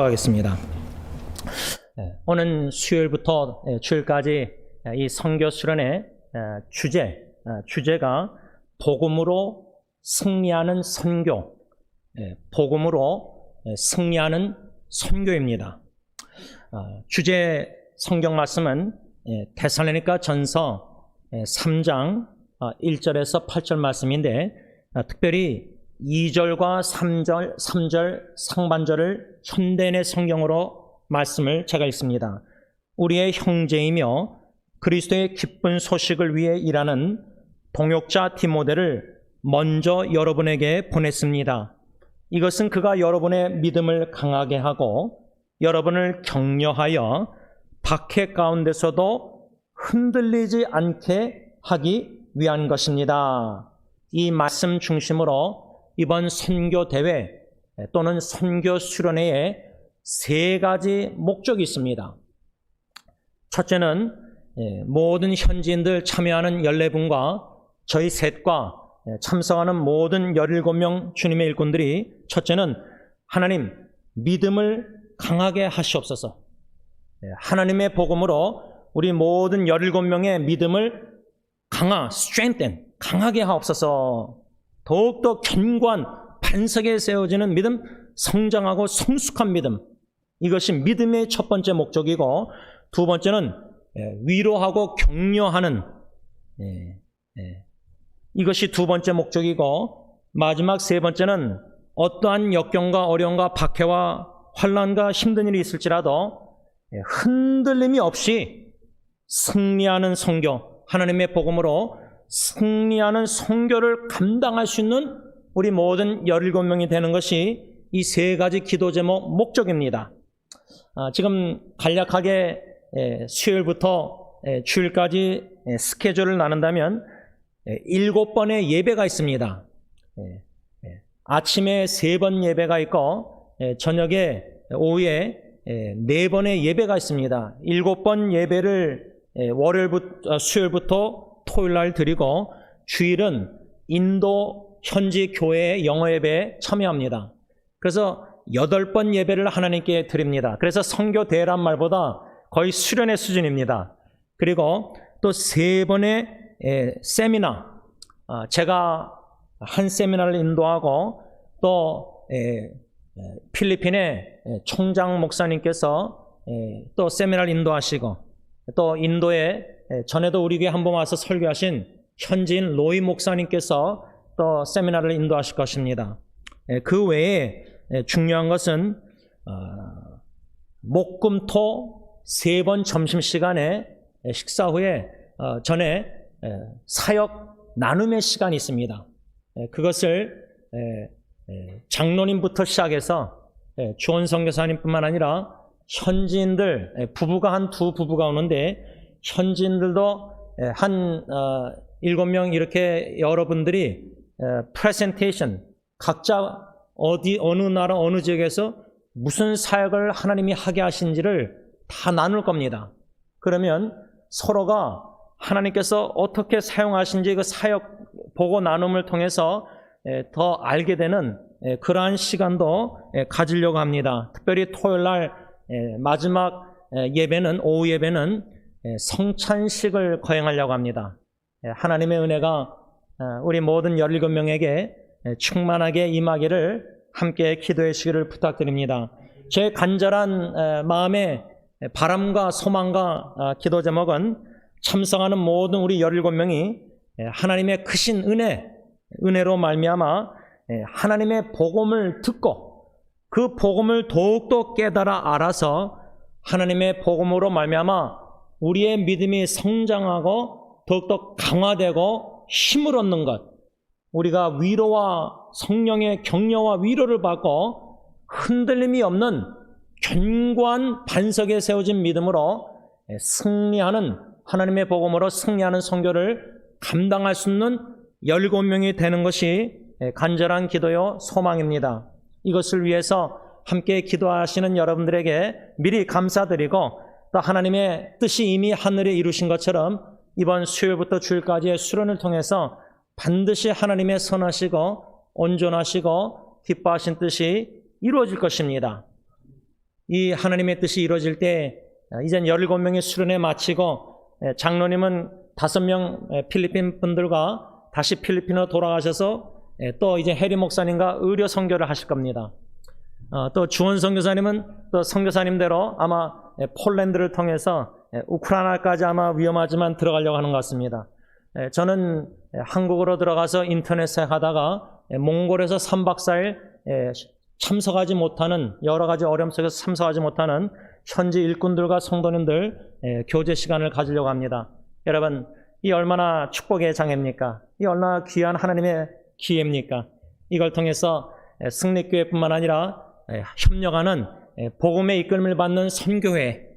하겠습니다. 오늘 수요일부터 주일까지 이 선교 수련의 주제가 복음으로 승리하는 선교, 복음으로 승리하는 선교입니다. 주제 성경 말씀은 데살로니가 전서 3장 1절에서 8절 말씀인데, 특별히 2절과 3절 상반절을 현대인의 성경으로 말씀을 제가 읽습니다. 우리의 형제이며 그리스도의 기쁜 소식을 위해 일하는 동역자 디모데를 먼저 여러분에게 보냈습니다. 이것은 그가 여러분의 믿음을 강하게 하고 여러분을 격려하여 박해 가운데서도 흔들리지 않게 하기 위한 것입니다. 이 말씀 중심으로 이번 선교 대회 또는 선교 수련회에 세 가지 목적이 있습니다. 첫째는 모든 현지인들 참여하는 14분과 저희 셋과 참석하는 모든 17명 주님의 일꾼들이, 첫째는 하나님 믿음을 강하게 하시옵소서. 하나님의 복음으로 우리 모든 17명의 믿음을 강하게 하옵소서. 더욱더 견고한 반석에 세워지는 믿음, 성장하고 성숙한 믿음, 이것이 믿음의 첫 번째 목적이고, 두 번째는 위로하고 격려하는, 이것이 두 번째 목적이고, 마지막 세 번째는 어떠한 역경과 어려움과 박해와 환난과 힘든 일이 있을지라도 흔들림이 없이 승리하는 선교, 하나님의 복음으로 승리하는 선교를 감당할 수 있는 우리 모든 17명이 되는 것이 이 세 가지 기도 제목 목적입니다. 지금 간략하게 수요일부터 주일까지 스케줄을 나눈다면 7번의 예배가 있습니다. 아침에 3번 예배가 있고 저녁에 오후에 4번의 예배가 있습니다. 7번 예배를 수요일부터 토요일 날 드리고, 주일은 인도 현지 교회의 영어 예배에 참여합니다. 그래서 8번 예배를 하나님께 드립니다. 그래서 선교 대회란 말보다 거의 수련의 수준입니다. 그리고 또 3번의 세미나, 제가 한 세미나를 인도하고, 또 필리핀의 총장 목사님께서 또 세미나를 인도하시고, 또 인도에 전에도 우리 교회 한번 와서 설교하신 현지인 로이 목사님께서 또 세미나를 인도하실 것입니다. 그 외에 중요한 것은 목금토 3번 점심시간에 식사 후에 전에 사역 나눔의 시간이 있습니다. 그것을 장로님부터 시작해서 주원 선교사님뿐만 아니라 현지인들, 부부가 두 부부가 오는데, 현지인들도 한 7명 이렇게 여러분들이 프레젠테이션, 각자 어느 나라 어느 지역에서 무슨 사역을 하나님이 하게 하신지를 다 나눌 겁니다. 그러면 서로가 하나님께서 어떻게 사용하신지 그 사역 보고 나눔을 통해서 더 알게 되는 그러한 시간도 가지려고 합니다. 특별히 토요일 날 마지막 예배는, 오후 예배는 성찬식을 거행하려고 합니다. 하나님의 은혜가 우리 모든 17명에게 충만하게 임하기를 함께 기도해 주시기를 부탁드립니다. 제 간절한 마음의 바람과 소망과 기도 제목은 참석하는 모든 우리 17명이 하나님의 크신 은혜로 말미암아 하나님의 복음을 듣고 그 복음을 더욱더 깨달아 알아서 하나님의 복음으로 말미암아 우리의 믿음이 성장하고 더욱더 강화되고 힘을 얻는 것, 우리가 위로와 성령의 격려와 위로를 받고 흔들림이 없는 견고한 반석에 세워진 믿음으로 승리하는, 하나님의 복음으로 승리하는 선교를 감당할 수 있는 17명이 되는 것이 간절한 기도요 소망입니다. 이것을 위해서 함께 기도하시는 여러분들에게 미리 감사드리고, 또 하나님의 뜻이 이미 하늘에 이루신 것처럼 이번 수요일부터 주일까지의 수련을 통해서 반드시 하나님의 선하시고, '하시고, '온전하시고 '기뻐하신 뜻이 이루어질 것입니다. '하나님의 복음으로 승리하는, '하나님의 복음으로 승리하는 선교를 감당할 수 있는 17명이 되는 것이 간절한 기도요 소망입니다. 이것을 위해서 함께 기도하시는 여러분들에게 미리 감사드리고, 또 하나님의 뜻이 이미 하늘에 이루신 것처럼 이번 수요일부터 주일까지의 수련을 통해서 반드시 하나님의 선하시고, '온전하시고 이 하나님의 뜻이 이루어질 때 이젠 17명의 수련회 마치고 장로님은 5명 필리핀 분들과 다시 필리핀으로 돌아가셔서 또 이제 해리 목사님과 의료 선교를 하실 겁니다. 또 주원 선교사님은 또 선교사님대로 아마 폴란드를 통해서 우크라이나까지 아마 위험하지만 들어가려고 하는 것 같습니다. 저는 한국으로 들어가서 인터넷에 하다가 몽골에서 3박 4일 참석하지 못하는, 여러 가지 어려움 속에서 참석하지 못하는 현지 일꾼들과 성도님들 교제 시간을 가지려고 합니다. 여러분, 이 얼마나 축복의 장입니까? 이 얼마나 귀한 하나님의 기회입니까? 이걸 통해서 승리교회뿐만 아니라 협력하는 복음의 이끌림을 받는 선교회,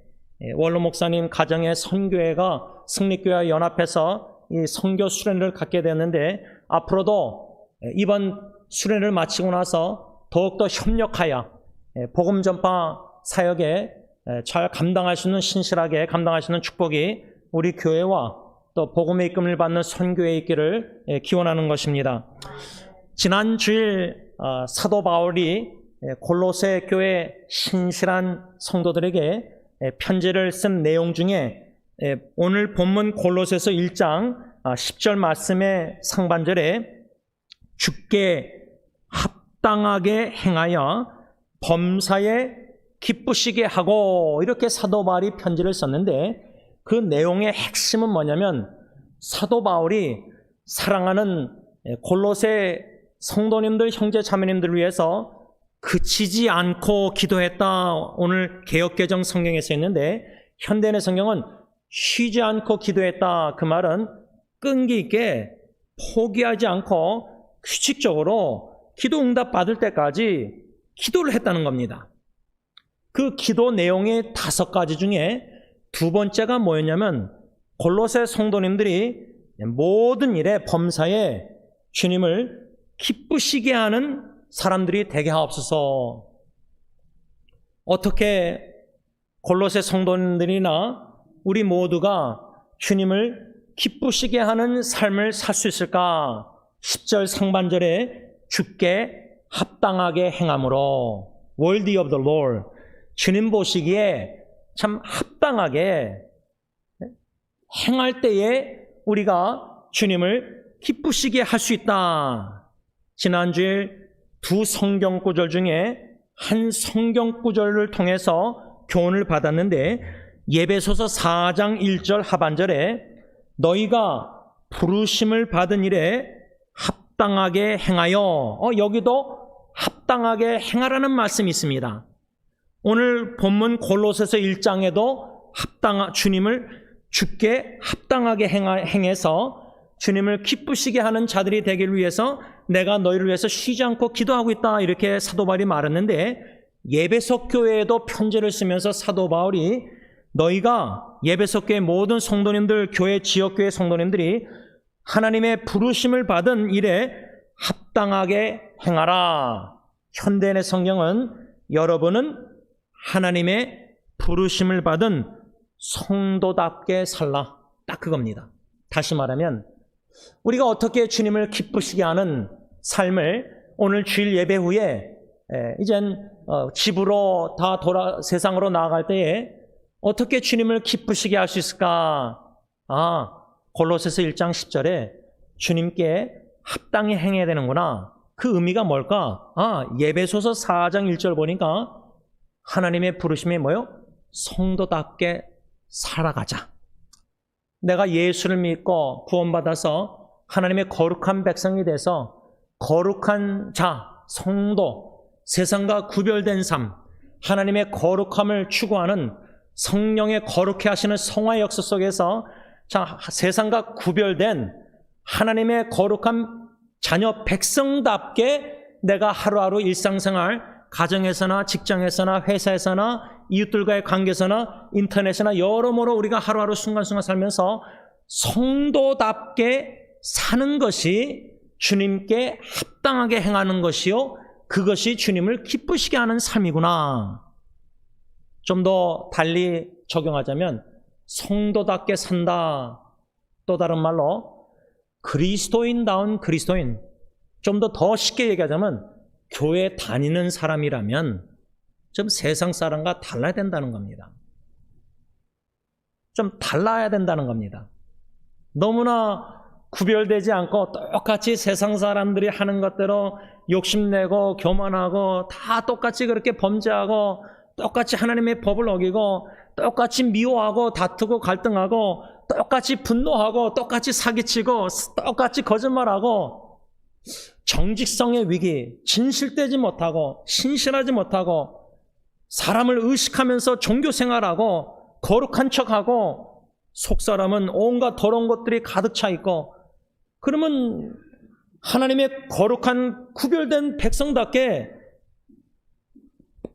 원로 목사님 가정의 선교회가 승리교회와 연합해서 이 선교 수련회를 갖게 되었는데, 앞으로도 이번 수련회를 마치고 나서 더욱더 협력하여 복음 전파 사역에 잘 감당할 수 있는, 신실하게 감당할 수 있는 축복이 우리 교회와 또 복음의 이끌림을 받는 선교회에 있기를 기원하는 것입니다. 지난 주일 사도 바울이 골로새 교회 신실한 성도들에게 편지를 쓴 내용 중에 오늘 본문 골로새서 1장 10절 말씀의 상반절에 주께 합당하게 행하여 범사에 기쁘시게 하고, 이렇게 사도 바울이 편지를 썼는데, 그 내용의 핵심은 뭐냐면 사도 바울이 사랑하는 골로새 성도님들, 형제 자매님들을 위해서 그치지 않고 기도했다. 오늘 개역개정 성경에 써 있는데, 현대인의 성경은 쉬지 않고 기도했다. 그 말은 끈기 있게 포기하지 않고 규칙적으로 기도 응답 받을 때까지 기도를 했다는 겁니다. 그 기도 내용의 5가지 중에 2번째가 뭐였냐면, 골로새 성도님들이 모든 일에 범사에 주님을 기쁘시게 하는 사람들이 되게 하옵소서. 어떻게 골로새 성도님들이나 우리 모두가 주님을 기쁘시게 하는 삶을 살 수 있을까? 10절 상반절에 주께 합당하게 행함으로, worthy of the Lord, 주님 보시기에 참 합당하게 행할 때에 우리가 주님을 기쁘시게 할 수 있다. 지난주에 2 성경 구절 중에 한 성경 구절을 통해서 교훈을 받았는데, 예배소서 4장 1절 하반절에 너희가 부르심을 받은 일에 합당하게 행하여, 여기도 합당하게 행하라는 말씀이 있습니다. 오늘 본문 골로새서 1장에도 주님을 주께 합당하게 행해서 주님을 기쁘시게 하는 자들이 되기를 위해서 내가 너희를 위해서 쉬지 않고 기도하고 있다, 이렇게 사도 바울이 말했는데, 예배소 교회에도 편지를 쓰면서 사도 바울이 너희가, 예배소 교회 모든 성도님들, 교회 지역교회 성도님들이 하나님의 부르심을 받은 일에 합당하게 행하라. 현대인의 성경은 여러분은 하나님의 부르심을 받은 성도답게 살라, 딱 그겁니다. 다시 말하면 우리가 어떻게 주님을 기쁘시게 하는 삶을 오늘 주일 예배 후에 이젠 집으로 다 세상으로 나아갈 때에 어떻게 주님을 기쁘시게 할 수 있을까? 골로새서 1장 10절에 주님께 합당히 행해야 되는구나. 그 의미가 뭘까? 예배소서 4장 1절 보니까 하나님의 부르심이 뭐요? 성도답게 살아가자. 내가 예수를 믿고 구원받아서 하나님의 거룩한 백성이 돼서 거룩한 자, 성도, 세상과 구별된 삶, 하나님의 거룩함을 추구하는 성령의 거룩해 하시는 성화의 역사 속에서 세상과 구별된 하나님의 거룩한 자녀 백성답게 내가 하루하루 일상생활, 가정에서나 직장에서나 회사에서나 이웃들과의 관계에서나 인터넷이나 여러모로 우리가 하루하루 순간순간 살면서 성도답게 사는 것이 주님께 합당하게 행하는 것이요, 그것이 주님을 기쁘시게 하는 삶이구나. 좀 더 달리 적용하자면 성도답게 산다, 또 다른 말로 그리스도인다운 그리스도인, 좀 더 쉽게 얘기하자면 교회 다니는 사람이라면 좀 세상 사람과 달라야 된다는 겁니다. 좀 달라야 된다는 겁니다. 너무나 구별되지 않고 똑같이 세상 사람들이 하는 것대로 욕심내고 교만하고 다 똑같이 그렇게 범죄하고 똑같이 하나님의 법을 어기고 똑같이 미워하고 다투고 갈등하고 똑같이 분노하고 똑같이 사기치고 똑같이 거짓말하고 정직성의 위기, 진실되지 못하고 신실하지 못하고 사람을 의식하면서 종교생활하고 거룩한 척하고 속사람은 온갖 더러운 것들이 가득 차 있고, 그러면 하나님의 거룩한 구별된 백성답게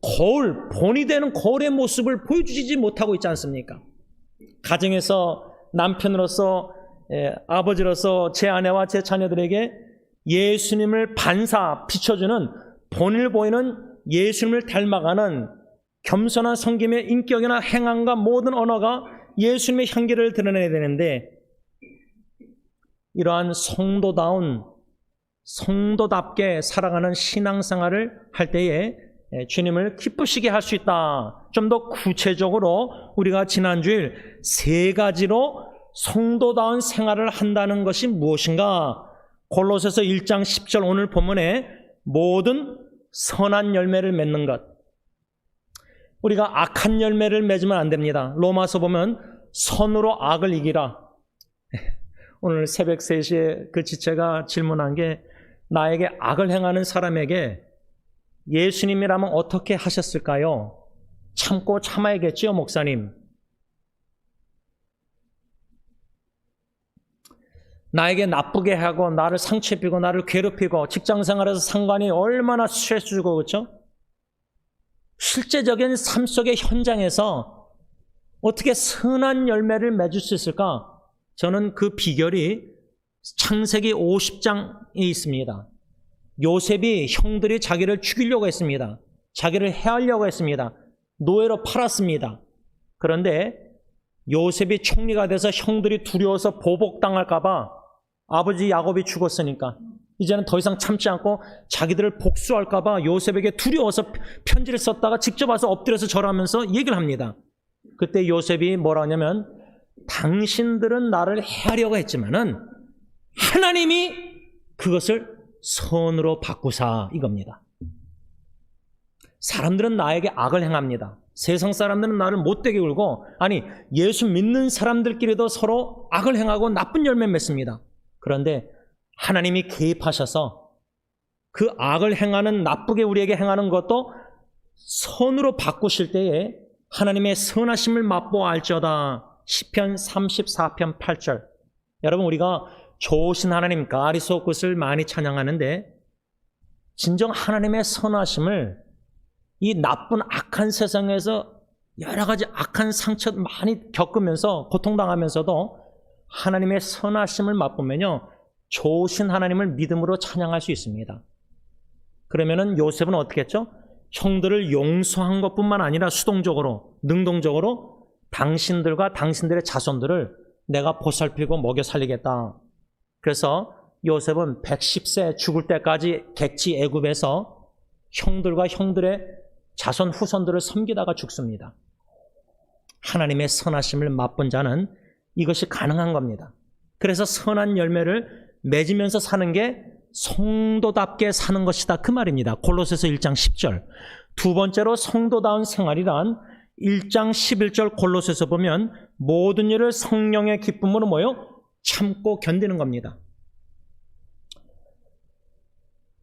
거울, 본이 되는 거울의 모습을 보여주지 못하고 있지 않습니까? 가정에서 남편으로서 아버지로서 제 아내와 제 자녀들에게 예수님을 비춰주는 본을 보이는 예수님을 닮아가는 겸손한 섬김의 인격이나 행함과 모든 언어가 예수님의 향기를 드러내야 되는데, 이러한 성도답게 살아가는 신앙생활을 할 때에 주님을 기쁘시게 할 수 있다. 좀 더 구체적으로 우리가 지난주일 3가지로 성도다운 생활을 한다는 것이 무엇인가? 골로새서 1장 10절 오늘 본문에 모든 선한 열매를 맺는 것. 우리가 악한 열매를 맺으면 안 됩니다. 로마서 보면 선으로 악을 이기라. 오늘 새벽 3시에 그 지체가 질문한 게, 나에게 악을 행하는 사람에게 예수님이라면 어떻게 하셨을까요? 참고 참아야겠지요, 목사님. 나에게 나쁘게 하고 나를 상처 입히고 나를 괴롭히고 직장생활에서 상관이 얼마나 스트레스 주고, 그렇죠? 실제적인 삶 속의 현장에서 어떻게 선한 열매를 맺을 수 있을까? 저는 그 비결이 창세기 50장에 있습니다. 요셉이 형들이 자기를 죽이려고 했습니다. 자기를 해하려고 했습니다. 노예로 팔았습니다. 그런데 요셉이 총리가 돼서 형들이 두려워서 보복당할까 봐, 아버지 야곱이 죽었으니까 이제는 더 이상 참지 않고 자기들을 복수할까 봐 요셉에게 두려워서 편지를 썼다가 직접 와서 엎드려서 절하면서 얘기를 합니다. 그때 요셉이 뭐라 하냐면, 당신들은 나를 해하려고 했지만은 하나님이 그것을 선으로 바꾸사, 이겁니다. 사람들은 나에게 악을 행합니다. 세상 사람들은 나를 못되게 굴고, 아니 예수 믿는 사람들끼리도 서로 악을 행하고 나쁜 열매 맺습니다. 그런데 하나님이 개입하셔서 그 악을 행하는, 나쁘게 우리에게 행하는 것도 선으로 바꾸실 때에 하나님의 선하심을 맛보아 알지어다. 시편 34편 8절. 여러분, 우리가 좋으신 하나님 가리소굿을 많이 찬양하는데, 진정 하나님의 선하심을 이 나쁜 악한 세상에서 여러 가지 악한 상처 많이 겪으면서 고통당하면서도 하나님의 선하심을 맛보면요, 좋으신 하나님을 믿음으로 찬양할 수 있습니다. 그러면은 요셉은 어떻게 했죠? 형들을 용서한 것뿐만 아니라 수동적으로, 능동적으로 당신들과 당신들의 자손들을 내가 보살피고 먹여 살리겠다. 그래서 요셉은 110세 죽을 때까지 객지 애굽에서 형들과 형들의 자손 후손들을 섬기다가 죽습니다. 하나님의 선하심을 맛본 자는 이것이 가능한 겁니다. 그래서 선한 열매를 맺으면서 사는 게 성도답게 사는 것이다, 그 말입니다. 골로새서 1장 10절. 두 번째로 성도다운 생활이란 1장 11절 골로새서 보면 모든 일을 성령의 기쁨으로 참고 견디는 겁니다.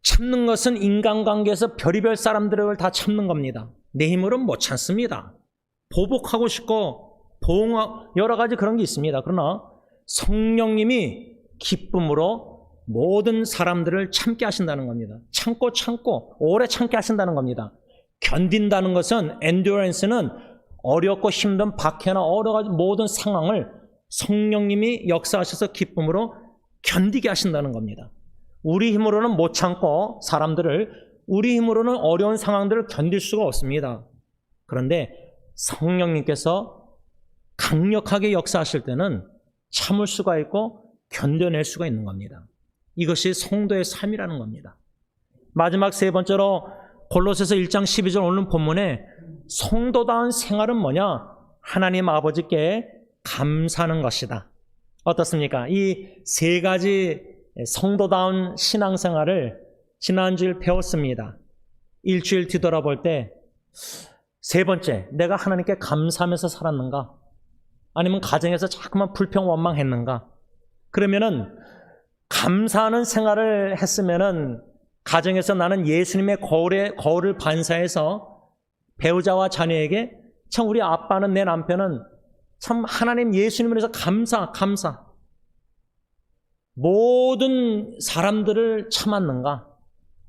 참는 것은 인간관계에서 별의별 사람들을 다 참는 겁니다. 내 힘으로는 못 참습니다. 보복하고 싶고 여러 가지 그런 게 있습니다. 그러나 성령님이 기쁨으로 모든 사람들을 참게 하신다는 겁니다. 참고 오래 참게 하신다는 겁니다. 견딘다는 것은, 엔듀런스는 어렵고 힘든 박해나 여러 가지 모든 상황을 성령님이 역사하셔서 기쁨으로 견디게 하신다는 겁니다. 우리 힘으로는 못 참고 우리 힘으로는 어려운 상황들을 견딜 수가 없습니다. 그런데 성령님께서 강력하게 역사하실 때는 참을 수가 있고 견뎌낼 수가 있는 겁니다. 이것이 성도의 삶이라는 겁니다. 마지막 세 번째로 골로새서 1장 12절 오늘 본문에 성도다운 생활은 뭐냐? 하나님 아버지께 감사하는 것이다. 어떻습니까? 이 세 가지 성도다운 신앙생활을 지난주에 배웠습니다. 일주일 뒤돌아볼 때 세 번째, 내가 하나님께 감사하면서 살았는가? 아니면 가정에서 자꾸만 불평 원망했는가? 그러면은 감사하는 생활을 했으면은 가정에서 나는 예수님의 거울을 반사해서 배우자와 자녀에게 참 우리 아빠는, 내 남편은 참 하나님 예수님을 위해서 감사. 모든 사람들을 참았는가?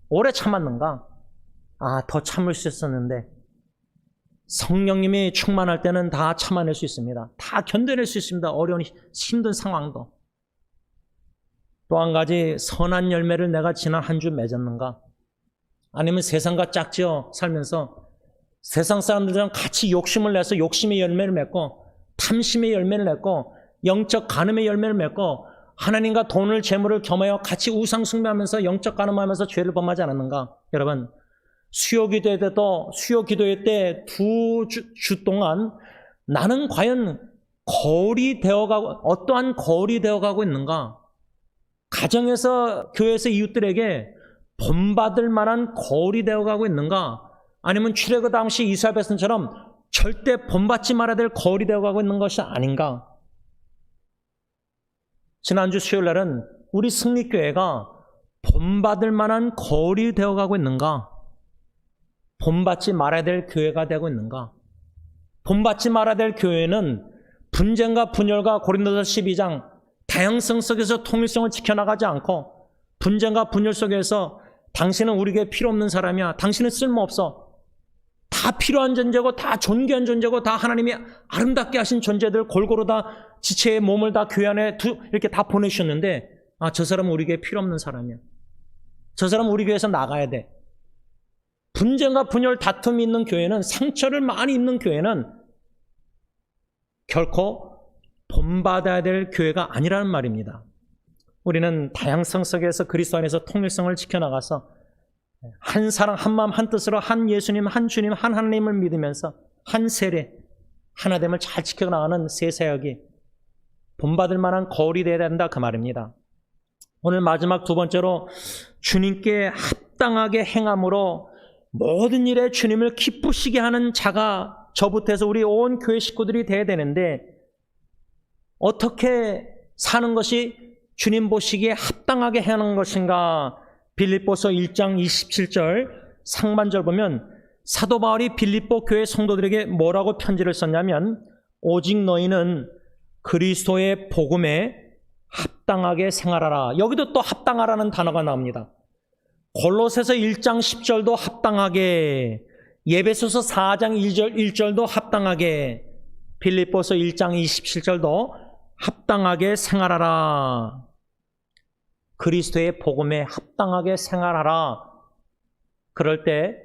오래 참았는가? 더 참을 수 있었는데 성령님이 충만할 때는 다 참아낼 수 있습니다. 다 견뎌낼 수 있습니다. 어려운 힘든 상황도. 또 한 가지, 선한 열매를 내가 지난 한 주 맺었는가? 아니면 세상과 짝지어 살면서 세상 사람들이랑 같이 욕심을 내서 욕심의 열매를 맺고 탐심의 열매를 맺고 영적 간음의 열매를 맺고 하나님과 돈을 재물을 겸하여 같이 우상 숭배하면서 영적 간음하면서 죄를 범하지 않았는가? 여러분, 수요 기도회 때 2주 동안 나는 과연 어떠한 거울이 되어가고 있는가? 가정에서, 교회에서 이웃들에게 본받을 만한 거울이 되어가고 있는가? 아니면 출애굽 당시 이스라엘 백성처럼 절대 본받지 말아야 될 거울이 되어가고 있는 것이 아닌가? 지난주 수요일 날은 우리 승리교회가 본받을 만한 거울이 되어가고 있는가? 본받지 말아야 될 교회가 되고 있는가? 본받지 말아야 될 교회는 분쟁과 분열과 고린도서 12장 다양성 속에서 통일성을 지켜나가지 않고 분쟁과 분열 속에서 당신은 우리에게 필요 없는 사람이야, 당신은 쓸모없어, 다 필요한 존재고 다 존귀한 존재고 다 하나님이 아름답게 하신 존재들 골고루 다 지체의 몸을 다 교회 안에 이렇게 다 보내주셨는데 저 사람은 우리에게 필요 없는 사람이야, 저 사람은 우리 교회에서 나가야 돼. 분쟁과 분열 다툼이 있는 교회는, 상처를 많이 입는 교회는 결코 본받아야 될 교회가 아니라는 말입니다. 우리는 다양성 속에서 그리스도 안에서 통일성을 지켜나가서 한 사랑, 한 마음, 한 뜻으로 한 예수님, 한 주님, 한 하나님을 믿으면서 한 세례, 하나됨을 잘 지켜나가는 새 사역이 본받을 만한 거울이 되어야 된다, 그 말입니다. 오늘 마지막 두 번째로, 주님께 합당하게 행함으로 모든 일에 주님을 기쁘시게 하는 자가 저부터 해서 우리 온 교회 식구들이 돼야 되는데, 어떻게 사는 것이 주님 보시기에 합당하게 하는 것인가? 빌립보서 1장 27절 상반절 보면 사도 바울이 빌립보 교회 성도들에게 뭐라고 편지를 썼냐면, 오직 너희는 그리스도의 복음에 합당하게 생활하라. 여기도 또 합당하라는 단어가 나옵니다. 골로새서 1장 10절도 합당하게, 예배소서 4장 1절도 합당하게, 빌립보서 1장 27절도 합당하게 생활하라. 그리스도의 복음에 합당하게 생활하라. 그럴 때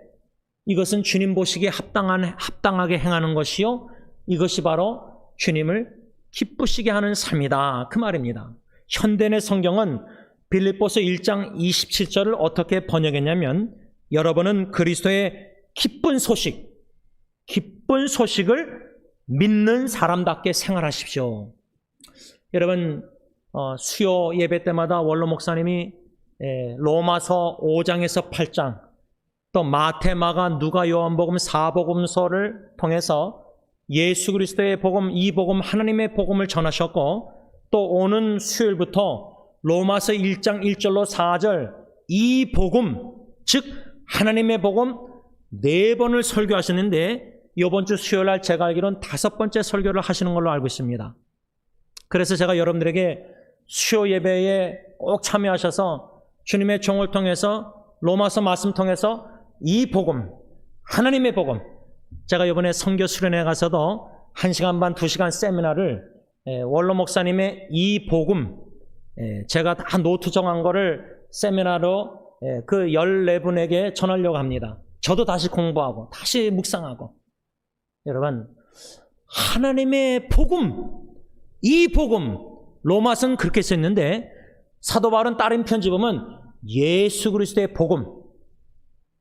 이것은 주님 보시기에 합당하게 행하는 것이요, 이것이 바로 주님을 기쁘시게 하는 삶이다, 그 말입니다. 현대의 성경은 빌립보서 1장 27절을 어떻게 번역했냐면, 여러분은 그리스도의 기쁜 소식을 믿는 사람답게 생활하십시오. 여러분, 수요 예배 때마다 원로 목사님이 로마서 5장에서 8장, 또 마태, 마가, 누가, 요한복음 4복음서를 통해서 예수 그리스도의 복음, 이 복음, 하나님의 복음을 전하셨고, 또 오는 수요일부터 로마서 1장 1절로 4절 이 복음, 즉 하나님의 복음 4번을 설교하셨는데, 이번 주 수요일 날 제가 알기로는 5번째 설교를 하시는 걸로 알고 있습니다. 그래서 제가 여러분들에게 수요 예배에 꼭 참여하셔서 주님의 종을 통해서 로마서 말씀 통해서 이 복음, 하나님의 복음, 제가 이번에 선교 수련회 가서도 1시간 반, 2시간 세미나를 원로 목사님의 이 복음, 제가 다 노트 정한 거를 세미나로 그 14분에게 전하려고 합니다. 저도 다시 공부하고 다시 묵상하고. 여러분, 하나님의 복음, 이 복음, 로마서는 그렇게 썼는데 사도 바울은 다른 편지 보면 예수 그리스도의 복음,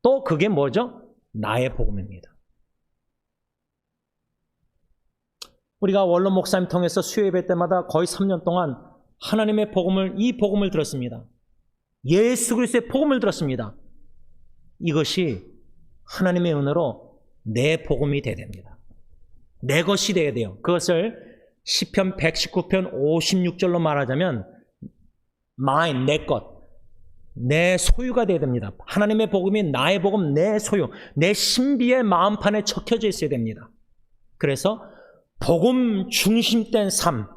또 그게 뭐죠? 나의 복음입니다. 우리가 원로 목사님 통해서 수요예배 때마다 거의 3년 동안 하나님의 복음을, 이 복음을 들었습니다. 예수 그리스도의 복음을 들었습니다. 이것이 하나님의 은혜로 내 복음이 되어야 됩니다. 내 것이 되어야 돼요. 그것을 시편 119편 56절로 말하자면 mine, 내 것, 내 소유가 되어야 됩니다. 하나님의 복음이 나의 복음, 내 소유, 내 신비의 마음판에 적혀져 있어야 됩니다. 그래서 복음 중심된 삶,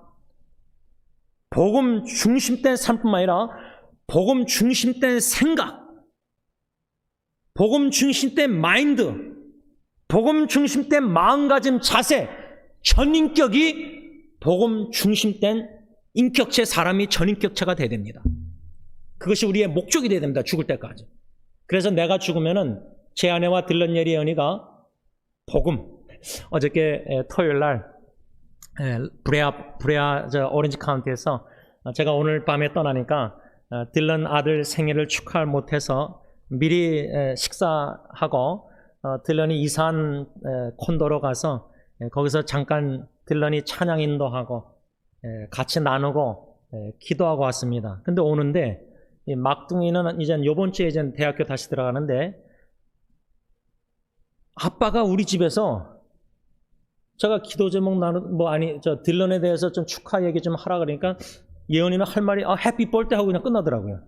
복음 중심된 삶뿐만 아니라 복음 중심된 생각, 복음 중심된 마인드, 복음 중심된 마음가짐, 자세, 전인격이 복음 중심된 인격체, 사람이 전인격체가 돼야 됩니다. 그것이 우리의 목적이 돼야 됩니다. 죽을 때까지. 그래서 내가 죽으면은 제 아내와 딜런 예리 언니가 복음, 어저께 토요일 날 브레아 오렌지 카운티에서 제가 오늘 밤에 떠나니까 딜런 아들 생일을 축하를 못해서 미리 식사하고 딜런이 이사한 콘도로 가서 거기서 잠깐 딜런이 찬양 인도하고 같이 나누고 기도하고 왔습니다. 근데 오는데 이 막둥이는 이제 요번 주에 이제 대학교 다시 들어가는데 아빠가 우리 집에서 제가 기도 제목 딜런에 대해서 좀 축하 얘기 좀 하라 그러니까 예언이는 할 말이 해피 볼때 하고 그냥 끝나더라고요.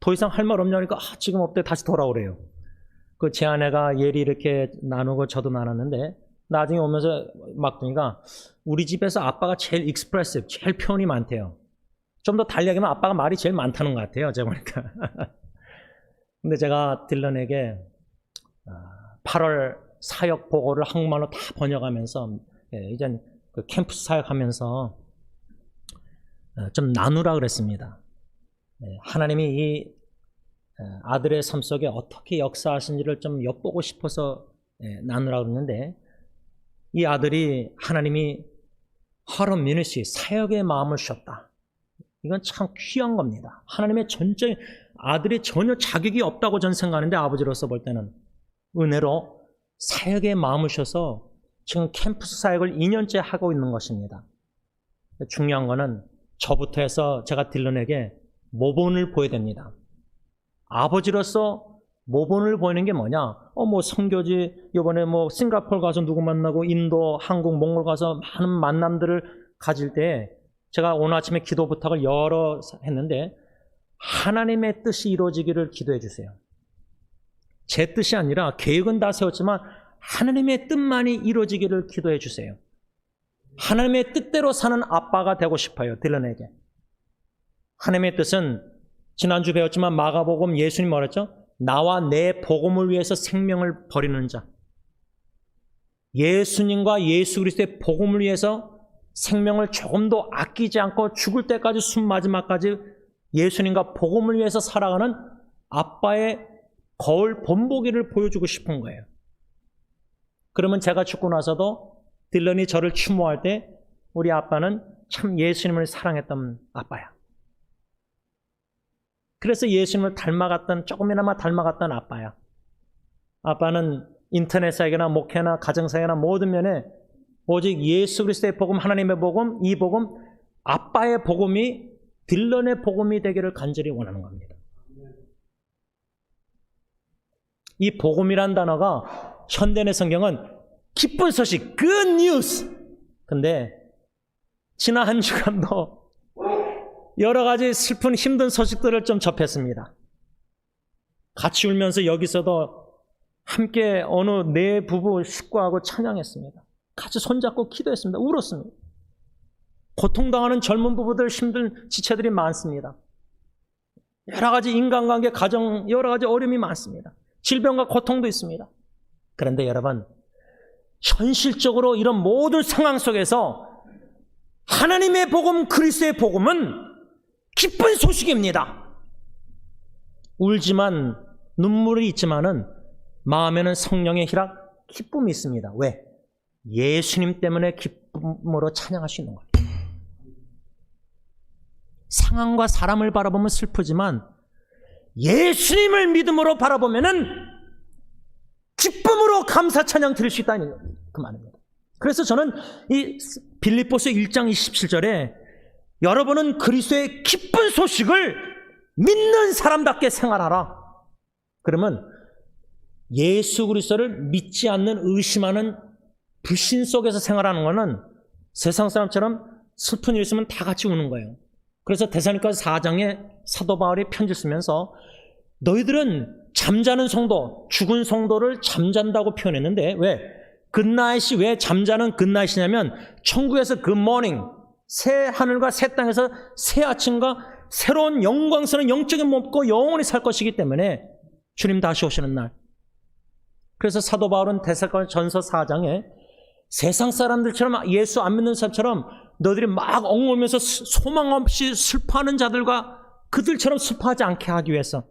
더 이상 할 말 없냐니까 지금 없대, 다시 돌아오래요. 그 제 아내가 예리 이렇게 나누고 저도 나눴는데 나중에 오면서 막둥이가 우리 집에서 아빠가 제일 익스프레시브, 제일 표현이 많대요. 좀 더 달리하면 아빠가 말이 제일 많다는 것 같아요, 제가 보니까. 근데 제가 딜런에게 8월 사역 보고를 한국말로 다 번역하면서 이젠 그 캠프스 사역하면서 좀 나누라 그랬습니다. 하나님이 이 아들의 삶 속에 어떻게 역사하신지를 좀 엿보고 싶어서 나누라 그랬는데 이 아들이 하나님이 허러 미니시 사역의 마음을 주셨다. 이건 참 귀한 겁니다. 하나님의 전적인 아들이 전혀 자격이 없다고 저는 생각하는데 아버지로서 볼 때는 은혜로 사역의 마음을 주셔서 지금 캠프스 사역을 2년째 하고 있는 것입니다. 중요한 거는 저부터 해서 제가 딜런에게 모본을 보여야 됩니다. 아버지로서 모본을 보이는 게 뭐냐? 선교지 이번에 싱가포르 가서 누구 만나고 인도, 한국, 몽골 가서 많은 만남들을 가질 때 제가 오늘 아침에 기도 부탁을 여러 했는데 하나님의 뜻이 이루어지기를 기도해 주세요. 제 뜻이 아니라 계획은 다 세웠지만 하나님의 뜻만이 이루어지기를 기도해 주세요. 하나님의 뜻대로 사는 아빠가 되고 싶어요, 딜런에게. 하나님의 뜻은 지난주 배웠지만 마가복음 예수님 뭐랬죠? 나와 내 복음을 위해서 생명을 버리는 자. 예수님과 예수 그리스도의 복음을 위해서 생명을 조금도 아끼지 않고 죽을 때까지 숨 마지막까지 예수님과 복음을 위해서 살아가는 아빠의 거울 본보기를 보여주고 싶은 거예요. 그러면 제가 죽고 나서도 딜런이 저를 추모할 때 우리 아빠는 참 예수님을 사랑했던 아빠야. 그래서 예수님을 닮아갔던, 조금이나마 닮아갔던 아빠야. 아빠는 인터넷 사역이나 목회나 가정사역이나 모든 면에 오직 예수 그리스도의 복음, 하나님의 복음, 이 복음, 아빠의 복음이 딜런의 복음이 되기를 간절히 원하는 겁니다. 이 복음이란 단어가 현대의 성경은 기쁜 소식, good news. 근데 지난 한 주간도 여러 가지 슬픈 힘든 소식들을 좀 접했습니다. 같이 울면서 여기서도 함께 어느 네 부부 식구하고 찬양했습니다. 같이 손잡고 기도했습니다. 울었습니다. 고통당하는 젊은 부부들, 힘든 지체들이 많습니다. 여러 가지 인간관계, 가정, 여러 가지 어려움이 많습니다. 질병과 고통도 있습니다. 그런데 여러분, 현실적으로 이런 모든 상황 속에서 하나님의 복음, 그리스도의 복음은 기쁜 소식입니다. 울지만, 눈물이 있지만은 마음에는 성령의 희락, 기쁨이 있습니다. 왜? 예수님 때문에 기쁨으로 찬양할 수 있는 거예요. 상황과 사람을 바라보면 슬프지만 예수님을 믿음으로 바라보면은 기쁨으로 감사 찬양 드릴 수 있다는 그 말입니다. 그래서 저는 이 빌립보서 1장 27절에 여러분은 그리스도의 기쁜 소식을 믿는 사람답게 생활하라. 그러면 예수 그리스도를 믿지 않는 의심하는 불신 속에서 생활하는 것은 세상 사람처럼 슬픈 일 있으면 다 같이 우는 거예요. 그래서 데살로니가서 4장에 사도 바울이 편지 쓰면서 너희들은 잠자는 성도, 죽은 성도를 잠잔다고 표현했는데 왜? 굿나잇이 왜 잠자는 굿나잇이냐면 천국에서 굿모닝, 새 하늘과 새 땅에서 새 아침과 새로운 영광스러운 영적인 몸과 영원히 살 것이기 때문에 주님 다시 오시는 날. 그래서 사도 바울은 데살로니가 전서 4장에 세상 사람들처럼 예수 안 믿는 사람처럼 너희들이 막 엉엉울면서 소망 없이 슬퍼하는 자들과 그들처럼 슬퍼하지 않게 하기 위해서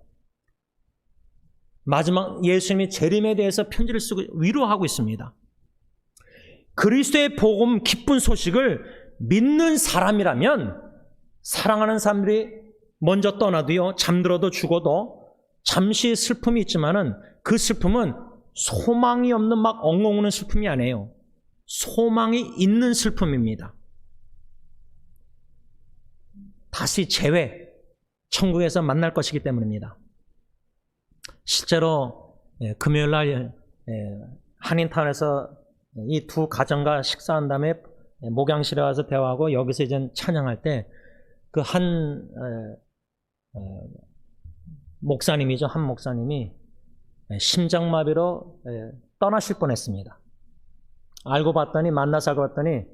마지막 예수님이 재림에 대해서 편지를 쓰고 위로하고 있습니다. 그리스도의 복음 기쁜 소식을 믿는 사람이라면 사랑하는 사람들이 먼저 떠나도요, 잠들어도 죽어도 잠시 슬픔이 있지만은 그 슬픔은 소망이 없는 막 엉엉 우는 슬픔이 아니에요. 소망이 있는 슬픔입니다. 다시 재회, 천국에서 만날 것이기 때문입니다. 실제로 금요일 날 한인타운에서 이 두 가정과 식사한 다음에 목양실에 와서 대화하고 여기서 이제 찬양할 때 그 한 목사님이죠. 한 목사님이 심장마비로 떠나실 뻔했습니다. 알고 봤더니 만나서 알고 봤더니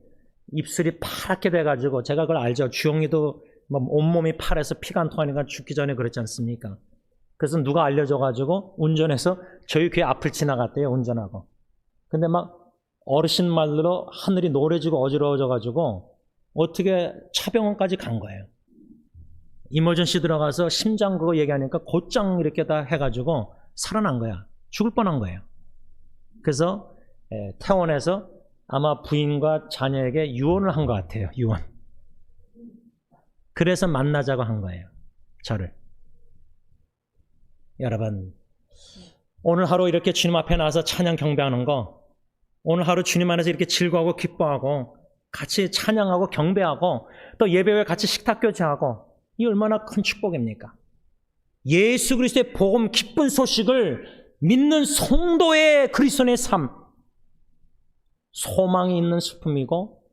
입술이 파랗게 돼가지고 제가 그걸 알죠. 주영이도 온몸이 파래서 피가 안 통하니까 죽기 전에 그랬지 않습니까? 그래서 누가 알려줘가지고 운전해서 저희 교회 앞을 지나갔대요. 운전하고. 근데 막 어르신 말로 하늘이 노래지고 어지러워져가지고 어떻게 차병원까지 간 거예요. 이머전시 들어가서 심장 그거 얘기하니까 곧장 이렇게 다 해가지고 살아난 거야. 죽을 뻔한 거예요. 그래서 퇴원해서 아마 부인과 자녀에게 유언을 한 것 같아요. 유언. 그래서 만나자고 한 거예요. 저를. 여러분, 오늘 하루 이렇게 주님 앞에 나와서 찬양 경배하는 거, 오늘 하루 주님 안에서 이렇게 즐거워하고 기뻐하고 같이 찬양하고 경배하고 또 예배 후에 같이 식탁 교제하고 이 얼마나 큰 축복입니까? 예수 그리스도의 복음 기쁜 소식을 믿는 성도의 그리스도의 삶, 소망이 있는 슬픔이고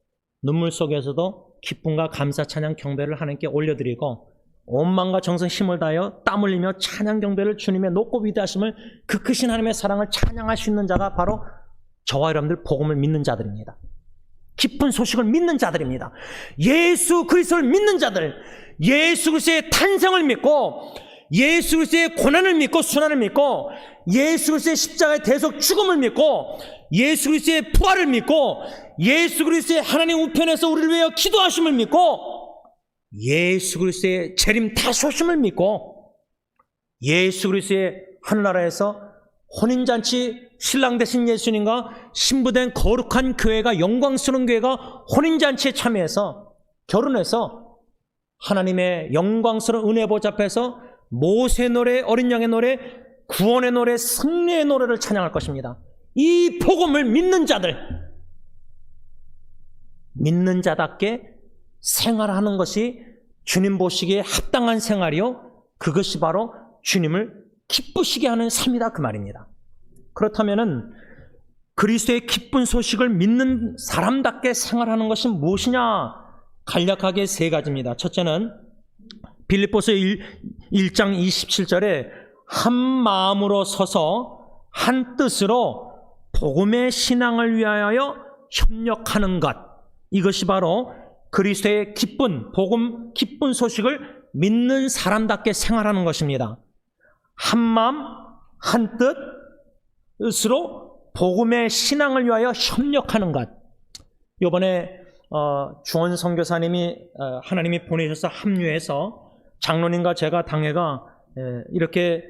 눈물 속에서도 기쁨과 감사 찬양 경배를 하나님께 올려드리고 온 마음과 정성 힘을 다하여 땀 흘리며 찬양 경배를 주님의 높고 위대하심을 그 크신 하나님의 사랑을 찬양할 수 있는 자가 바로 저와 여러분들 복음을 믿는 자들입니다. 기쁜 소식을 믿는 자들입니다. 예수 그리스도를 믿는 자들, 예수 그리스도의 탄생을 믿고 예수 그리스도의 고난을 믿고 순환을 믿고 예수 그리스도의 십자가의 대속 죽음을 믿고 예수 그리스도의 부활을 믿고 예수 그리스도의 하나님 우편에서 우리를 위하여 기도하심을 믿고 예수 그리스도의 재림 다시 오심을 믿고 예수 그리스도의 하늘나라에서 혼인잔치 신랑 되신 예수님과 신부된 거룩한 교회가 영광스러운 교회가 혼인잔치에 참여해서 결혼해서 하나님의 영광스러운 은혜 보좌 앞에서 모세 노래, 어린 양의 노래, 구원의 노래, 승리의 노래를 찬양할 것입니다. 이 복음을 믿는 자들, 믿는 자답게 생활하는 것이 주님 보시기에 합당한 생활이요, 그것이 바로 주님을 기쁘시게 하는 삶이다 그 말입니다. 그렇다면은 그리스도의 기쁜 소식을 믿는 사람답게 생활하는 것이 무엇이냐? 간략하게 세 가지입니다. 첫째는 빌립보서 1장 27절에 한 마음으로 서서 한 뜻으로 복음의 신앙을 위하여 협력하는 것, 이것이 바로 그리스도의 기쁜 복음 기쁜 소식을 믿는 사람답게 생활하는 것입니다. 한 마음 한 뜻으로 복음의 신앙을 위하여 협력하는 것. 이번에 주원 선교사님이 하나님이 보내셔서 합류해서 장로님과 제가 당회가 이렇게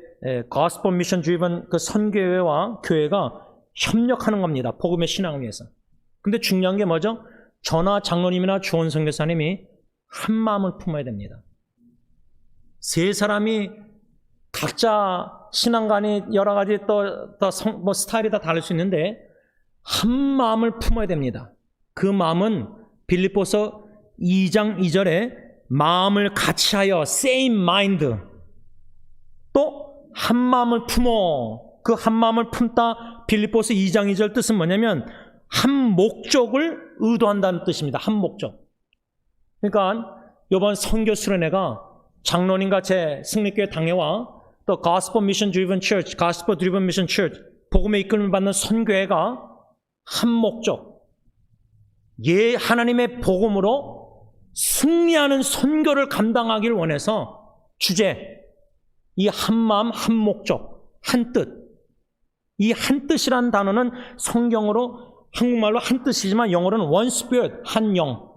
gospel mission driven 그 선교회와 교회가 협력하는 겁니다. 복음의 신앙을 위해서. 근데 중요한 게 뭐죠? 저나 장로님이나 주원 선교사님이 한 마음을 품어야 됩니다. 세 사람이 각자 신앙관이 여러 가지 뭐 스타일이 다 다를 수 있는데 한 마음을 품어야 됩니다. 그 마음은 빌립보서 2장 2절에 마음을 같이하여 same mind, 또 한 마음을 품어, 그 한 마음을 품다. 빌립보서 2장 2절 뜻은 뭐냐면 한 목적을 의도한다는 뜻입니다. 한 목적. 그러니까 이번 선교 수련회가 장로님과 제 승리교회 당회와 또 Gospel Mission Driven Church, Gospel Driven Mission Church, 복음의 이끌림을 받는 선교회가 한 목적, 하나님의 복음으로 승리하는 선교를 감당하기를 원해서 주제, 이 한 마음, 한 목적, 한 뜻. 이 한 뜻이라는 단어는 성경으로 한국말로 한 뜻이지만 영어로는 one spirit, 한 영.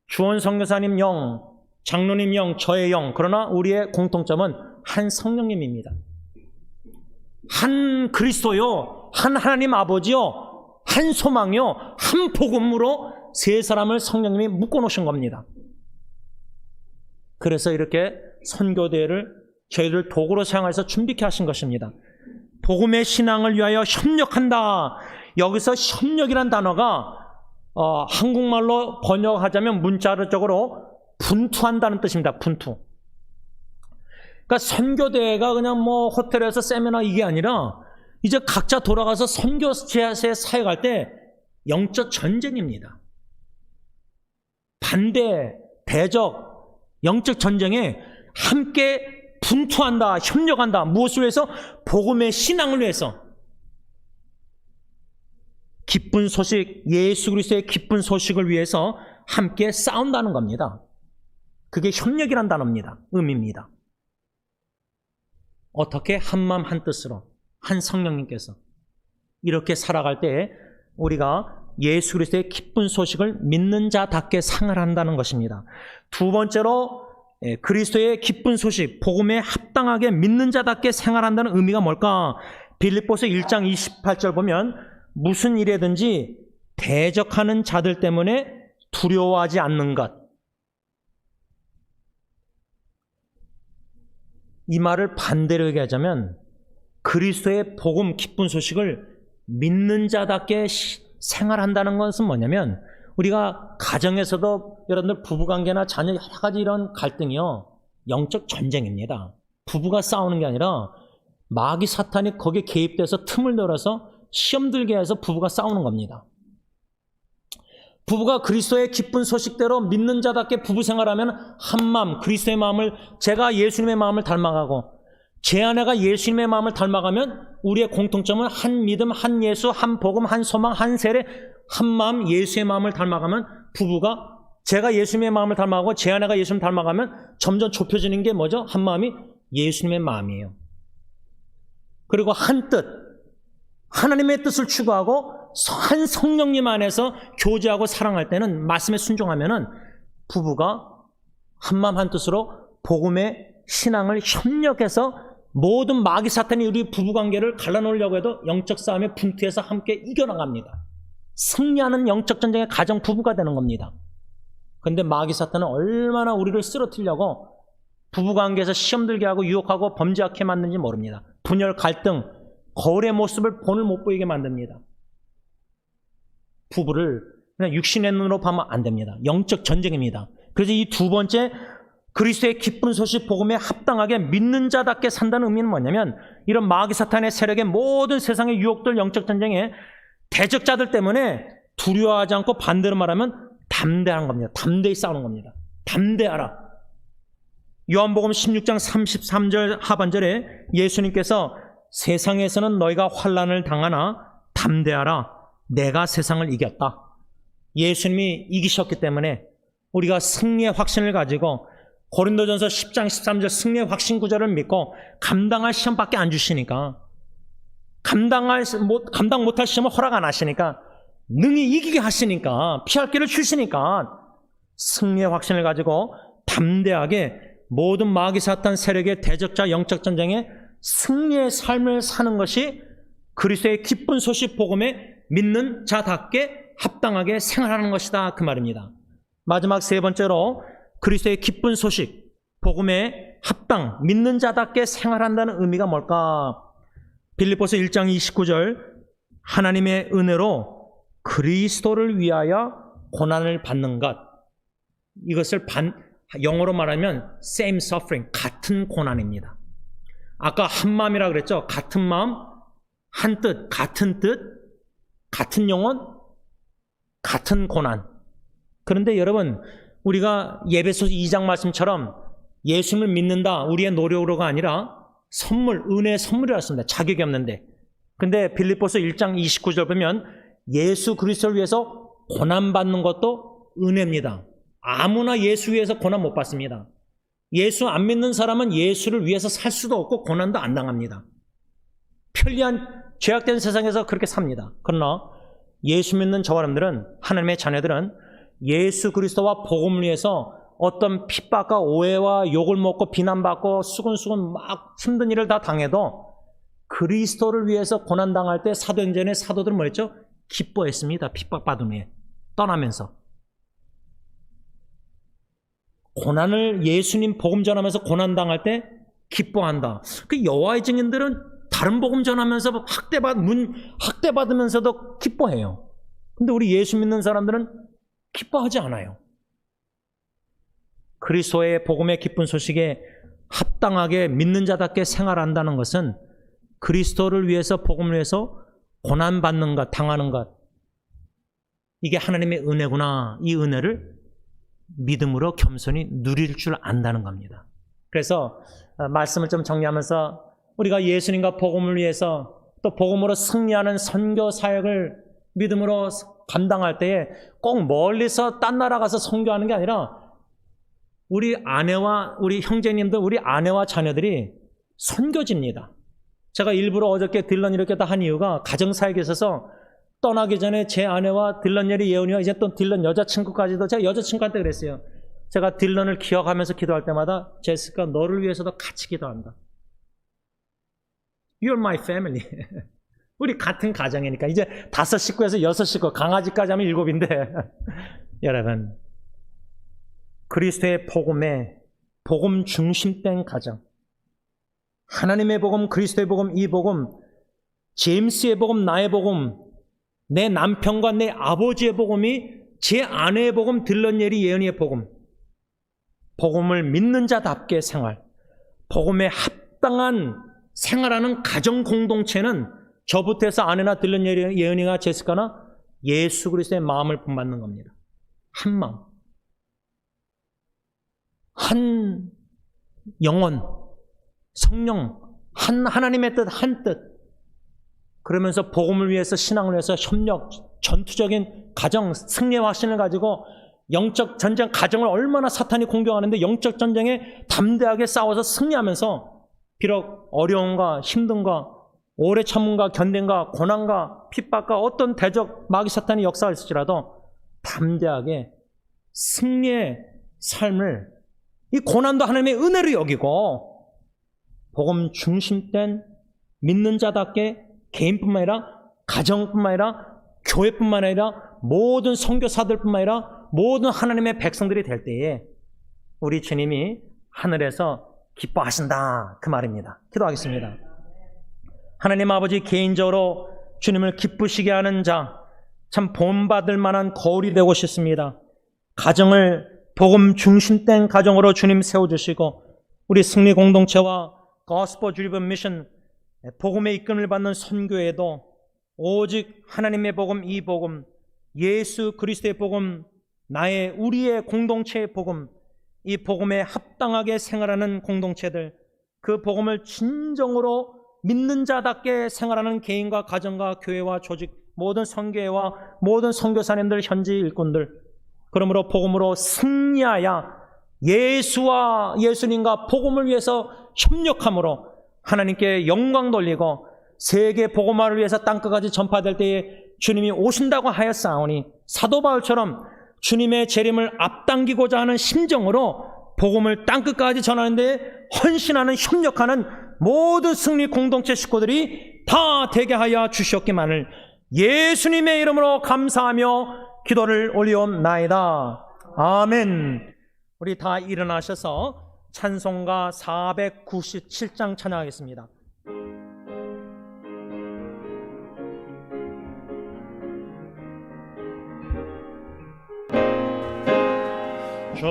주원 선교사님 영, 장로님 영, 저의 영. 그러나 우리의 공통점은 한 성령님입니다. 한 그리스도요, 한 하나님 아버지요, 한 소망이요, 한 복음으로 세 사람을 성령님이 묶어놓으신 겁니다. 그래서 이렇게 선교대회를 저희들 도구로 사용해서 준비케 하신 것입니다. 복음의 신앙을 위하여 협력한다. 여기서 협력이란 단어가 한국말로 번역하자면 문자적으로 분투한다는 뜻입니다. 분투. 그러니까 선교대회가 그냥 뭐 호텔에서 세미나 이게 아니라 이제 각자 돌아가서 선교 제야에 사역할 때 영적 전쟁입니다. 반대, 대적, 영적 전쟁에 함께 분투한다, 협력한다. 무엇을 위해서? 복음의 신앙을 위해서. 기쁜 소식, 예수 그리스도의 기쁜 소식을 위해서 함께 싸운다는 겁니다. 그게 협력이란 단어입니다. 의미입니다. 어떻게? 한마음 한뜻으로, 한 성령님께서 이렇게 살아갈 때 우리가 예수 그리스도의 기쁜 소식을 믿는 자답게 생활한다는 것입니다. 두 번째로 그리스도의 기쁜 소식, 복음에 합당하게 믿는 자답게 생활한다는 의미가 뭘까? 빌립보서 1장 28절 보면 무슨 일이든지 대적하는 자들 때문에 두려워하지 않는 것. 이 말을 반대로 얘기하자면 그리스도의 복음, 기쁜 소식을 믿는 자답게 생활한다는 것은 뭐냐면 우리가 가정에서도 여러분들 부부관계나 자녀 여러 가지 이런 갈등이요, 영적 전쟁입니다. 부부가 싸우는 게 아니라 마귀 사탄이 거기에 개입돼서 틈을 열어서 시험 들게 해서 부부가 싸우는 겁니다. 부부가 그리스도의 기쁜 소식대로 믿는 자답게 부부 생활하면 한마음, 그리스도의 마음을, 제가 예수님의 마음을 닮아가고 제 아내가 예수님의 마음을 닮아가면 우리의 공통점은 한 믿음, 한 예수, 한 복음, 한 소망, 한 세례, 한 마음, 예수의 마음을 닮아가면 부부가, 제가 예수님의 마음을 닮아가고 제 아내가 예수님 닮아가면 점점 좁혀지는 게 뭐죠? 한 마음이 예수님의 마음이에요. 그리고 한 뜻, 하나님의 뜻을 추구하고 한 성령님 안에서 교제하고 사랑할 때는, 말씀에 순종하면은 부부가 한 마음 한 뜻으로 복음의 신앙을 협력해서 모든 마귀 사탄이 우리 부부관계를 갈라놓으려고 해도 영적 싸움에 분투해서 함께 이겨나갑니다. 승리하는 영적 전쟁의 가정 부부가 되는 겁니다. 그런데 마귀 사탄은 얼마나 우리를 쓰러뜨리려고 부부관계에서 시험 들게 하고 유혹하고 범죄하게 만드는지 모릅니다. 분열, 갈등, 거울의 모습을 본을 못 보이게 만듭니다. 부부를 그냥 육신의 눈으로 보면 안 됩니다. 영적 전쟁입니다. 그래서 이 두 번째, 그리스도의 기쁜 소식 복음에 합당하게 믿는 자답게 산다는 의미는 뭐냐면, 이런 마귀 사탄의 세력의 모든 세상의 유혹들, 영적 전쟁에 대적자들 때문에 두려워하지 않고 반대로 말하면 담대한 겁니다. 담대히 싸우는 겁니다. 담대하라. 요한복음 16장 33절 하반절에 예수님께서 세상에서는 너희가 환난을 당하나 담대하라. 내가 세상을 이겼다. 예수님이 이기셨기 때문에 우리가 승리의 확신을 가지고 고린도전서 10장 13절 승리의 확신 구절을 믿고 감당할 시험밖에 안 주시니까, 감당 못할 시험을 허락 안 하시니까, 능히 이기게 하시니까, 피할 길을 주시니까 승리의 확신을 가지고 담대하게 모든 마귀 사탄 세력의 대적자 영적 전쟁에 승리의 삶을 사는 것이 그리스도의 기쁜 소식 복음에 믿는 자답게 합당하게 생활하는 것이다, 그 말입니다. 마지막 세 번째로 그리스도의 기쁜 소식, 복음에 합당, 믿는 자답게 생활한다는 의미가 뭘까? 빌립보서 1장 29절, 하나님의 은혜로 그리스도를 위하여 고난을 받는 것. 이것을 영어로 말하면 same suffering, 같은 고난입니다. 아까 한 마음이라 그랬죠? 같은 마음, 한 뜻, 같은 영혼, 같은 고난. 그런데 여러분, 우리가 예배소 2장 말씀처럼 예수님을 믿는다, 우리의 노력으로가 아니라 선물, 은혜의 선물이라 했습니다. 자격이 없는데. 근데 빌립보서 1장 29절 보면 예수 그리스도를 위해서 고난받는 것도 은혜입니다. 아무나 예수 위해서 고난 못 받습니다. 예수 안 믿는 사람은 예수를 위해서 살 수도 없고 고난도 안 당합니다. 편리한 죄악된 세상에서 그렇게 삽니다. 그러나 예수 믿는 저와 여러분들은, 하나님의 자녀들은 예수 그리스도와 복음을 위해서 어떤 핍박과 오해와 욕을 먹고 비난받고 수근수근 막 힘든 일을 다 당해도 그리스도를 위해서 고난당할 때 사도행전의 사도들은 뭐였죠? 기뻐했습니다. 핍박받은 후에 떠나면서. 고난을 예수님 복음 전하면서 고난당할 때 기뻐한다. 그 여호와의 증인들은 다른 복음 전하면서 학대받으면서도 기뻐해요. 근데 우리 예수 믿는 사람들은 기뻐하지 않아요. 그리스도의 복음의 기쁜 소식에 합당하게 믿는 자답게 생활한다는 것은 그리스도를 위해서, 복음을 위해서 고난받는 것, 당하는 것. 이게 하나님의 은혜구나. 이 은혜를 믿음으로 겸손히 누릴 줄 안다는 겁니다. 그래서 말씀을 좀 정리하면서 우리가 예수님과 복음을 위해서 또 복음으로 승리하는 선교 사역을 믿음으로 감당할 때에 꼭 멀리서 딴 나라 가서 선교하는 게 아니라 우리 아내와 우리 형제님들, 우리 아내와 자녀들이 선교지입니다. 제가 일부러 어저께 딜런 이렇게 다 한 이유가 가정사역에 있어서 떠나기 전에 제 아내와 딜런 예리 예언이와 이제 또 딜런 여자친구까지도 제가 여자친구한테 그랬어요. 제가 딜런을 기억하면서 기도할 때마다 제시카 너를 위해서도 같이 기도한다. You're my family. 우리 같은 가정이니까 이제 5식구에서 6식구, 강아지까지 하면 7인데 여러분, 그리스도의 복음에 복음 중심된 가정, 하나님의 복음, 그리스도의 복음, 이 복음, 제임스의 복음, 나의 복음, 내 남편과 내 아버지의 복음이 제 아내의 복음, 딜런 예리 예언이의 복음, 복음을 믿는 자답게 생활, 복음에 합당한 생활하는 가정 공동체는 저부터 해서 아내나 딜런 예리 예언이나 제시카나 예수 그리스도의 마음을 본받는 겁니다. 한 마음, 한 영혼, 성령, 하나님의 뜻, 한 뜻. 그러면서 복음을 위해서, 신앙을 위해서 협력, 전투적인 가정, 승리의 확신을 가지고 영적 전쟁, 가정을 얼마나 사탄이 공격하는데 영적 전쟁에 담대하게 싸워서 승리하면서 비록 어려움과 힘듦과 오래 참음과 견딘과 고난과 핍박과 어떤 대적 마귀 사탄이 역사했을지라도 담대하게 승리의 삶을, 이 고난도 하나님의 은혜로 여기고 복음 중심된 믿는 자답게 개인뿐만 아니라 가정뿐만 아니라 교회뿐만 아니라 모든 선교사들뿐만 아니라 모든 하나님의 백성들이 될 때에 우리 주님이 하늘에서 기뻐하신다, 그 말입니다. 기도하겠습니다. 하나님 아버지, 개인적으로 주님을 기쁘시게 하는 자, 참 본받을 만한 거울이 되고 싶습니다. 가정을 복음 중심된 가정으로 주님 세워주시고 우리 승리 공동체와 Gospel Driven Mission, 복음의 이끌림을 받는 선교에도 오직 하나님의 복음, 이 복음, 예수 그리스도의 복음, 우리의 공동체의 복음, 이 복음에 합당하게 생활하는 공동체들, 그 복음을 진정으로 믿는 자답게 생활하는 개인과 가정과 교회와 조직, 모든 선교회와 모든 선교사님들, 현지 일꾼들, 그러므로 복음으로 승리하여 예수와 예수님과 복음을 위해서 협력함으로 하나님께 영광 돌리고 세계 복음화를 위해서 땅끝까지 전파될 때에 주님이 오신다고 하였사오니 사도 바울처럼 주님의 재림을 앞당기고자 하는 심정으로 복음을 땅끝까지 전하는 데 헌신하는, 협력하는 모든 승리 공동체 식구들이 다 되게 하여 주시옵기만을 예수님의 이름으로 감사하며 기도를 올리옵나이다. 아멘. 우리 다 일어나셔서 찬송가 497장 찬양하겠습니다. 주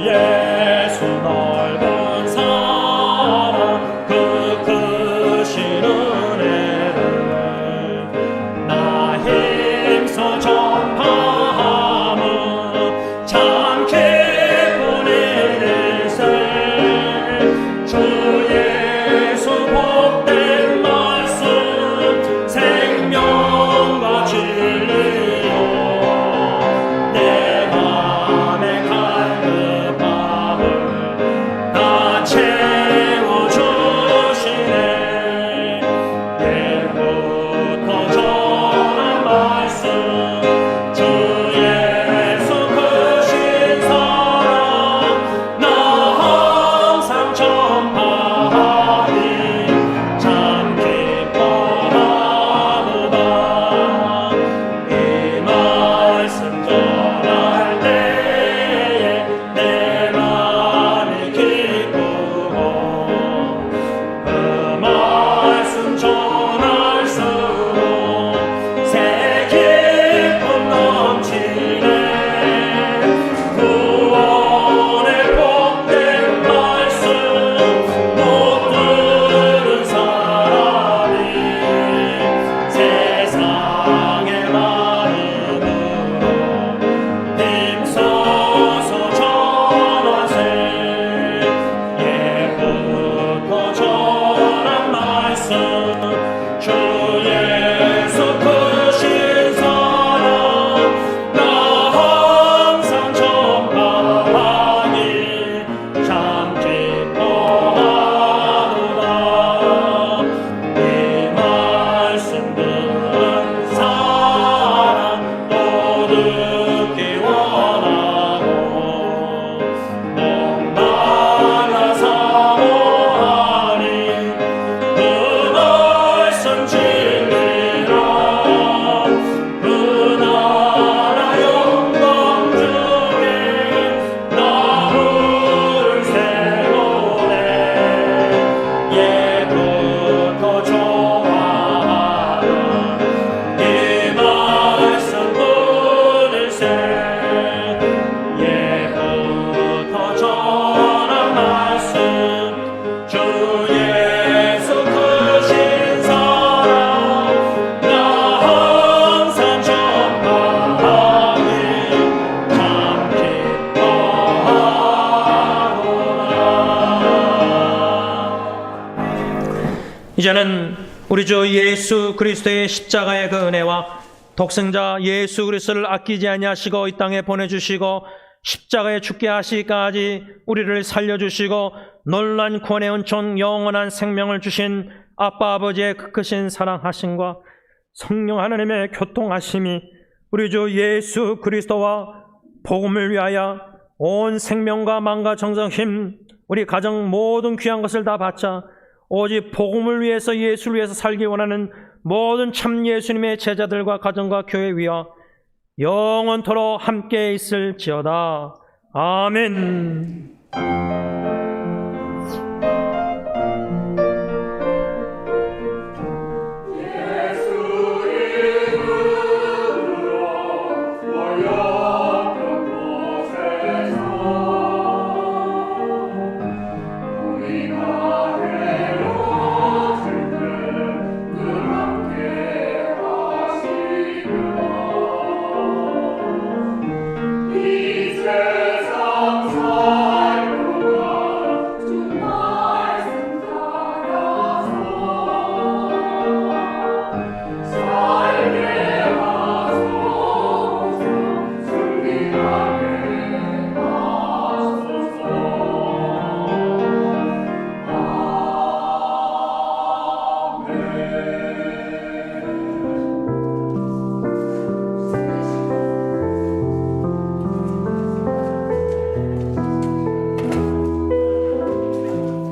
예수 넓은 사랑 그 크신 은혜를 나 힘써 전파함은 참 기쁜 일일세. 주 예수 복된 말씀 생명과 진리요 내 맘에 갈급함을 다 채워주시네. 예부터 전한 말씀 주 예수 크신 사랑 나 항상 전파하니 참 기뻐하도다. 이 말씀 전할 때에 내 맘이 기쁘고 그 말씀 전할수록 새 기쁨 넘치네. 구원의 복된 말씀 못 들은 사람이 세상의 마음으로 힘써서 전하세. 예부터 전한 말씀 주 예수 크신 사랑 나 항상 전파하니 참 기뻐하도다. 이 말씀 듣는 사람 또 듣기 원하고 목마라 사모하니 그 말씀 진리라. 그 나라 영광 중에 나무를 세우네. 예부터 좋아하는 이 말씀 뿐일세. 예부터 전한 말씀 주 예수 크신 사랑 나 항상 전파하니 참 기뻐하도다. 이제는 우리 주 예수 그리스도의 십자가의 그 은혜와 독생자 예수 그리스도를 아끼지 아니하시고 이 땅에 보내주시고 십자가에 죽게 하시기까지 우리를 살려주시고 놀란 구원의 은총 영원한 생명을 주신 아빠 아버지의 그 크신 사랑하심과 성령 하나님의 교통하심이 우리 주 예수 그리스도와 복음을 위하여 온 생명과 마음과 정성 힘 우리 가정 모든 귀한 것을 다 바쳐 오직 복음을 위해서 예수를 위해서 살기 원하는 모든 참 예수님의 제자들과 가정과 교회 위와 영원토록 함께 있을지어다. 아멘.